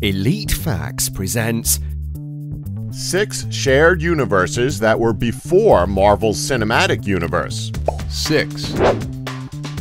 Elite Facts presents 6 shared universes that were before Marvel's cinematic universe. 6.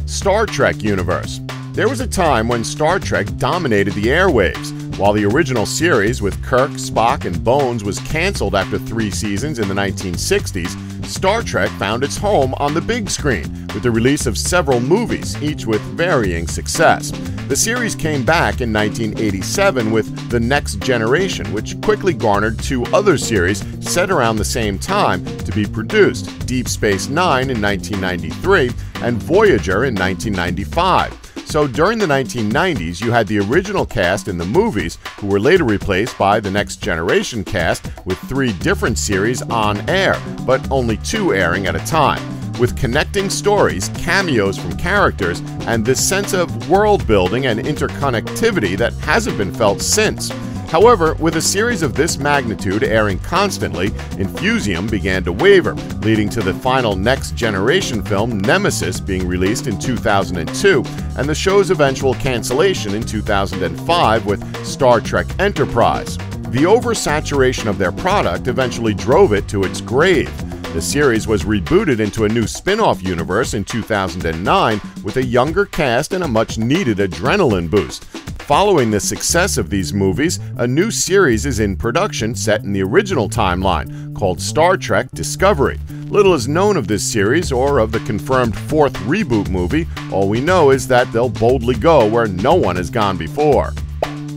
Star Trek universe. There was a time when Star Trek dominated the airwaves. While the original series with Kirk, Spock, and Bones was canceled after 3 seasons in the 1960s, Star Trek found its home on the big screen with the release of several movies, each with varying success. The series came back in 1987 with The Next Generation, which quickly garnered 2 other series set around the same time to be produced, Deep Space Nine in 1993 and Voyager in 1995. So during the 1990s, you had the original cast in the movies, who were later replaced by the Next Generation cast with 3 different series on air, but only 2 airing at a time, with connecting stories, cameos from characters, and this sense of world building and interconnectivity that hasn't been felt since. However, with a series of this magnitude airing constantly, enthusiasm began to waver, leading to the final Next Generation film Nemesis being released in 2002, and the show's eventual cancellation in 2005 with Star Trek Enterprise. The oversaturation of their product eventually drove it to its grave. The series was rebooted into a new spin-off universe in 2009 with a younger cast and a much-needed adrenaline boost. Following the success of these movies, a new series is in production set in the original timeline, called Star Trek Discovery. Little is known of this series or of the confirmed 4th reboot movie. All we know is that they'll boldly go where no one has gone before.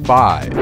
5.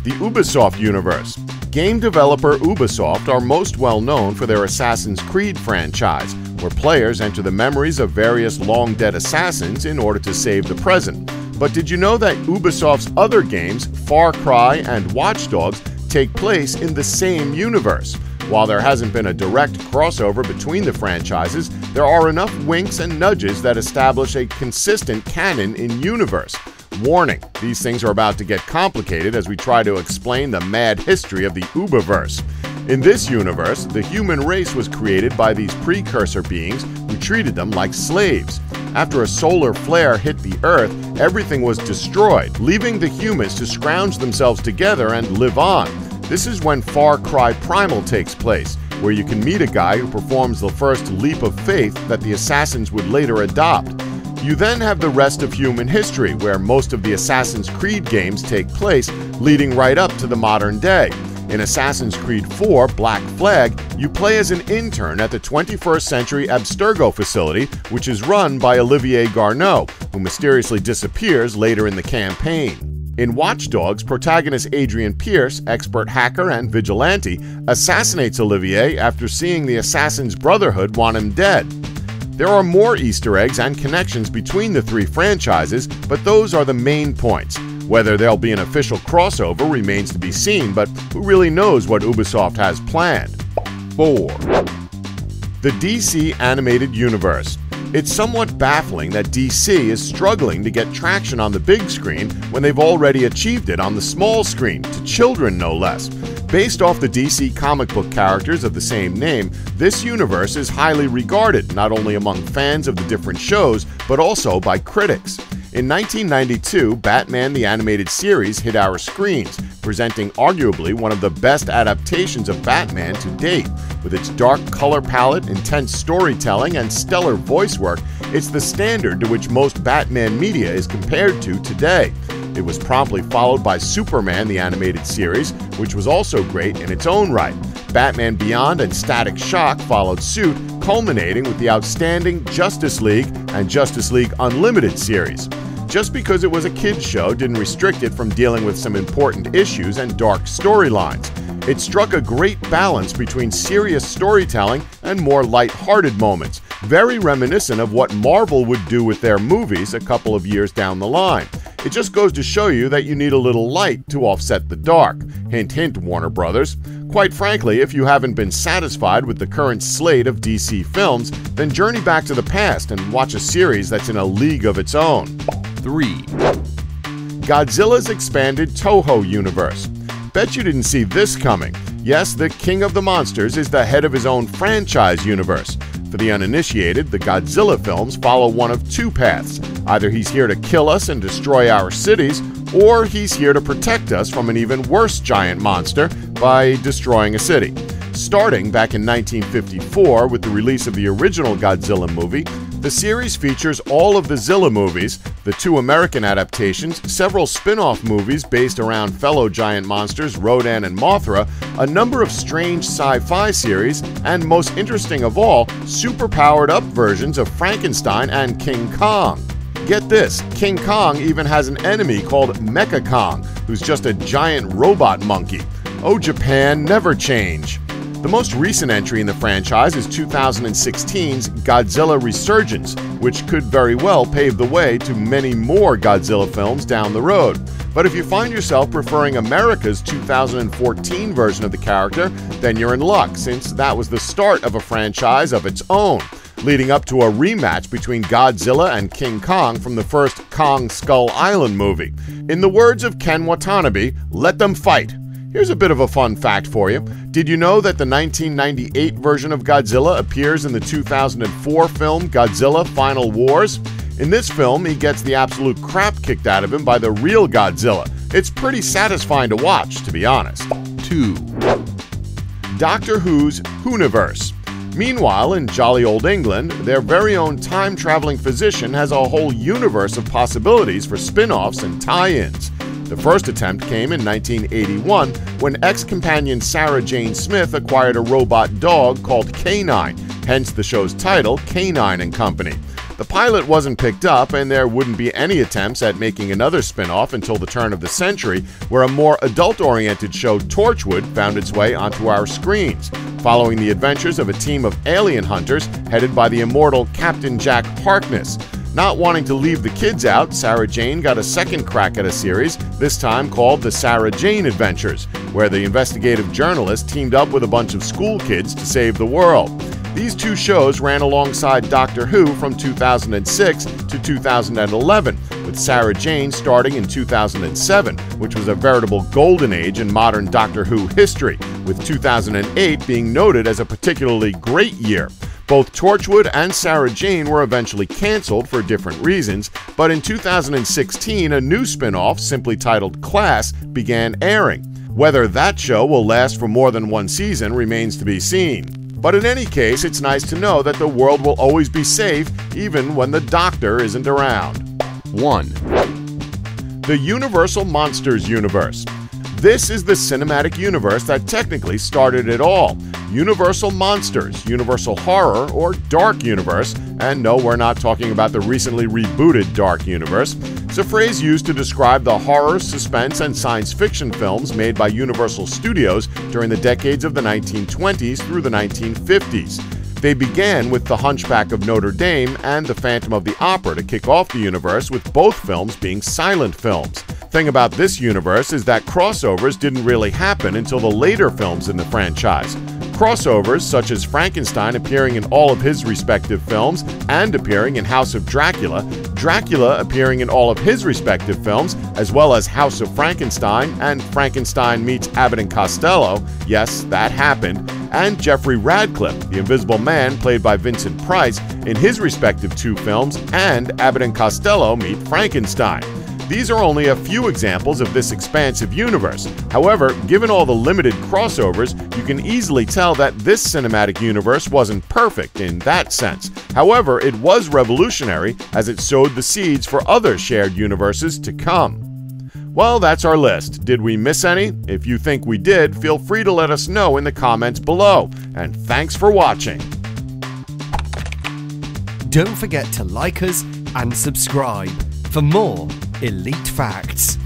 The Ubisoft universe. Game developer Ubisoft are most well known for their Assassin's Creed franchise, where players enter the memories of various long-dead assassins in order to save the present. But did you know that Ubisoft's other games, Far Cry and Watch Dogs, take place in the same universe? While there hasn't been a direct crossover between the franchises, there are enough winks and nudges that establish a consistent canon in universe. Warning, these things are about to get complicated as we try to explain the mad history of the Ubiverse. In this universe, the human race was created by these precursor beings who treated them like slaves. After a solar flare hit the Earth, everything was destroyed, leaving the humans to scrounge themselves together and live on. This is when Far Cry Primal takes place, where you can meet a guy who performs the first leap of faith that the assassins would later adopt. You then have the rest of human history, where most of the Assassin's Creed games take place, leading right up to the modern day. In Assassin's Creed 4 Black Flag, you play as an intern at the 21st Century Abstergo facility, which is run by Olivier Garneau, who mysteriously disappears later in the campaign. In Watch Dogs, protagonist Adrian Pierce, expert hacker and vigilante, assassinates Olivier after seeing the Assassin's Brotherhood want him dead. There are more Easter eggs and connections between the 3 franchises, but those are the main points. Whether there'll be an official crossover remains to be seen, but who really knows what Ubisoft has planned? 4. The DC Animated Universe. It's somewhat baffling that DC is struggling to get traction on the big screen when they've already achieved it on the small screen, to children no less. Based off the DC comic book characters of the same name, this universe is highly regarded not only among fans of the different shows, but also by critics. In 1992, Batman the Animated Series hit our screens, presenting arguably one of the best adaptations of Batman to date. With its dark color palette, intense storytelling, and stellar voice work, it's the standard to which most Batman media is compared to today. It was promptly followed by Superman the Animated Series, which was also great in its own right. Batman Beyond and Static Shock followed suit, culminating with the outstanding Justice League and Justice League Unlimited series. Just because it was a kids' show didn't restrict it from dealing with some important issues and dark storylines. It struck a great balance between serious storytelling and more light-hearted moments, very reminiscent of what Marvel would do with their movies a couple of years down the line. It just goes to show you that you need a little light to offset the dark. Hint, hint, Warner Brothers. Quite frankly, if you haven't been satisfied with the current slate of DC films, then journey back to the past and watch a series that's in a league of its own. 3. Godzilla's expanded Toho universe. Bet you didn't see this coming. Yes, the king of the monsters is the head of his own franchise universe. For the uninitiated, the Godzilla films follow one of 2 paths. Either he's here to kill us and destroy our cities, or he's here to protect us from an even worse giant monster by destroying a city. Starting back in 1954 with the release of the original Godzilla movie, the series features all of the Zilla movies, the 2 American adaptations, several spin-off movies based around fellow giant monsters Rodan and Mothra, a number of strange sci-fi series, and most interesting of all, super-powered-up versions of Frankenstein and King Kong. Get this, King Kong even has an enemy called Mecha Kong, who's just a giant robot monkey. Oh, Japan, never change. The most recent entry in the franchise is 2016's Godzilla Resurgence, which could very well pave the way to many more Godzilla films down the road. But if you find yourself preferring America's 2014 version of the character, then you're in luck, since that was the start of a franchise of its own, leading up to a rematch between Godzilla and King Kong from the first Kong Skull Island movie. In the words of Ken Watanabe, let them fight. Here's a bit of a fun fact for you. Did you know that the 1998 version of Godzilla appears in the 2004 film Godzilla Final Wars? In this film, he gets the absolute crap kicked out of him by the real Godzilla. It's pretty satisfying to watch, to be honest. 2, Doctor Who's Whoniverse. Meanwhile, in jolly old England, their very own time-traveling physician has a whole universe of possibilities for spin-offs and tie-ins. The first attempt came in 1981 when ex-companion Sarah Jane Smith acquired a robot dog called K9, hence the show's title, K9 and Company. The pilot wasn't picked up, and there wouldn't be any attempts at making another spin-off until the turn of the century, where a more adult-oriented show, Torchwood, found its way onto our screens, following the adventures of a team of alien hunters headed by the immortal Captain Jack Harkness. Not wanting to leave the kids out, Sarah Jane got a second crack at a series, this time called The Sarah Jane Adventures, where the investigative journalist teamed up with a bunch of school kids to save the world. These 2 shows ran alongside Doctor Who from 2006 to 2011, with Sarah Jane starting in 2007, which was a veritable golden age in modern Doctor Who history, with 2008 being noted as a particularly great year. Both Torchwood and Sarah Jane were eventually canceled for different reasons, but in 2016 a new spin-off, simply titled Class, began airing. Whether that show will last for more than 1 season remains to be seen. But in any case, it's nice to know that the world will always be safe, even when the Doctor isn't around. 1, The Universal Monsters universe. This is the cinematic universe that technically started it all. Universal Monsters, Universal Horror, or Dark Universe, and no, we're not talking about the recently rebooted Dark Universe. It's a phrase used to describe the horror, suspense, and science fiction films made by Universal Studios during the decades of the 1920s through the 1950s. They began with The Hunchback of Notre Dame and The Phantom of the Opera to kick off the universe, with both films being silent films. Thing about this universe is that crossovers didn't really happen until the later films in the franchise. Crossovers such as Frankenstein appearing in all of his respective films and appearing in House of Dracula, Dracula appearing in all of his respective films, as well as House of Frankenstein and Frankenstein meets Abbott and Costello, yes, that happened, and Jeffrey Radcliffe, the Invisible Man played by Vincent Price, in his respective 2 films, and Abbott and Costello meet Frankenstein. These are only a few examples of this expansive universe. However, given all the limited crossovers, you can easily tell that this cinematic universe wasn't perfect in that sense. However, it was revolutionary as it sowed the seeds for other shared universes to come. Well, that's our list. Did we miss any? If you think we did, feel free to let us know in the comments below. And thanks for watching. Don't forget to like us and subscribe for more Elite Facts.